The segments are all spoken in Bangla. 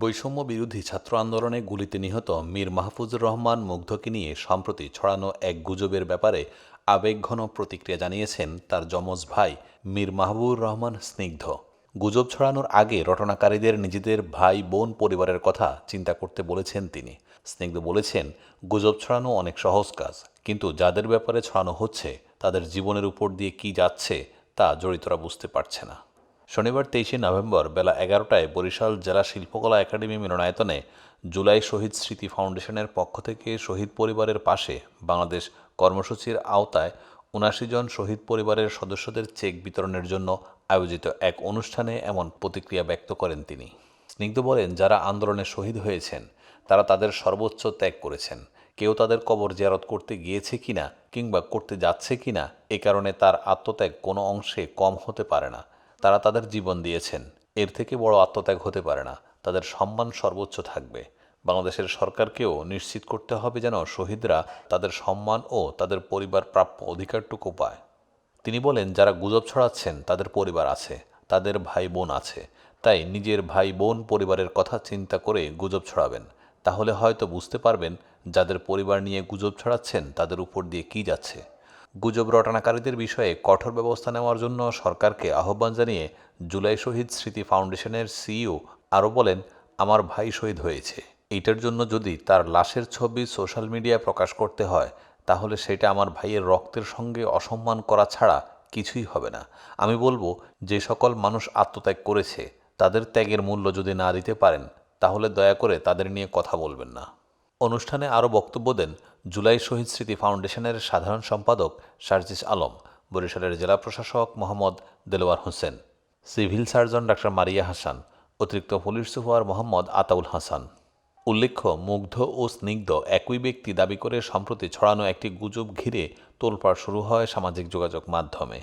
বৈষম্য বিরোধী ছাত্র আন্দোলনে গুলিতে নিহত মীর মাহফুজুর রহমান মুগ্ধকে নিয়ে সম্প্রতি ছড়ানো এক গুজবের ব্যাপারে আবেগঘন প্রতিক্রিয়া জানিয়েছেন তার যমজ ভাই মীর মাহবুবুর রহমান স্নিগ্ধ। গুজব ছড়ানোর আগে রটনাকারীদের নিজেদের ভাই বোন পরিবারের কথা চিন্তা করতে বলেছেন তিনি। স্নিগ্ধ বলেছেন, গুজব ছড়ানো অনেক সহজ কাজ, কিন্তু যাদের ব্যাপারে ছড়ানো হচ্ছে তাদের জীবনের উপর দিয়ে কি যাচ্ছে তা জড়িতরা বুঝতে পারছে না। শনিবার 23 নভেম্বর বেলা 11টায় বরিশাল জেলা শিল্পকলা একাডেমি মিলনায়তনে জুলাই শহীদ স্মৃতি ফাউন্ডেশনের পক্ষ থেকে শহীদ পরিবারের পাশে বাংলাদেশ কর্মসূচির আওতায় ৭৯ জন শহীদ পরিবারের সদস্যদের চেক বিতরণের জন্য আয়োজিত এক অনুষ্ঠানে এমন প্রতিক্রিয়া ব্যক্ত করেন তিনি। স্নিগ্ধ বলেন, যারা আন্দোলনে শহীদ হয়েছেন তারা তাদের সর্বোচ্চ ত্যাগ করেছেন। কেউ তাদের কবর জিয়ারত করতে গিয়েছে কিনা কিংবা করতে যাচ্ছে কিনা এ কারণে তার আত্মত্যাগ কোনো অংশে কম হতে পারে না। তারা তাদের জীবন দিয়েছেন, এর থেকে বড় আত্মত্যাগ হতে পারে না। তাদের সম্মান সর্বোচ্চ থাকবে। বাংলাদেশের সরকারকেও নিশ্চিত করতে হবে যেন শহীদরা তাদের সম্মান ও তাদের পরিবার প্রাপ্য অধিকারটুকু পায়। তিনি বলেন, যারা গুজব ছড়াচ্ছেন তাদের পরিবার আছে, তাদের ভাই বোন আছে। তাই নিজের ভাই বোন পরিবারের কথা চিন্তা করে গুজব ছড়াবেন। তাহলে হয়তো বুঝতে পারবেন যাদের পরিবার নিয়ে গুজব ছড়াচ্ছেন তাদের উপর দিয়ে কি যাচ্ছে। গুজব রটনাকারীদের বিষয়ে কঠোর ব্যবস্থা নেওয়ার জন্য সরকারকে আহ্বান জানিয়ে জুলাই শহীদ স্মৃতি ফাউন্ডেশনের সিইও আরও বলেন, আমার ভাই শহীদ হয়েছে, এইটার জন্য যদি তার লাশের ছবি সোশ্যাল মিডিয়ায় প্রকাশ করতে হয় তাহলে সেটা আমার ভাইয়ের রক্তের সঙ্গে অসম্মান করা ছাড়া কিছুই হবে না। আমি বলবো, যে সকল মানুষ আত্মত্যাগ করেছে তাদের ত্যাগের মূল্য যদি না দিতে পারেন তাহলে দয়া করে তাদের নিয়ে কথা বলবেন না। অনুষ্ঠানে আরও বক্তব্য দেন জুলাই শহীদ স্মৃতি ফাউন্ডেশনের সাধারণ সম্পাদক সার্জিস আলম, বরিশালের জেলা প্রশাসক Mohammad Delwar Hossain, civil surgeon doctor মারিয়া হাসান, অতিরিক্ত পুলিশ সুপার মোহাম্মদ আতাউল হাসান। উল্লেখ্য, মুগ্ধ ও স্নিগ্ধ একই ব্যক্তি দাবি করে সম্প্রতি ছড়ানো একটি গুজব ঘিরে তোলপাড় শুরু হয় সামাজিক যোগাযোগ মাধ্যমে।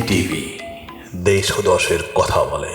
টিভি দেশ ও দশের কথা বলে।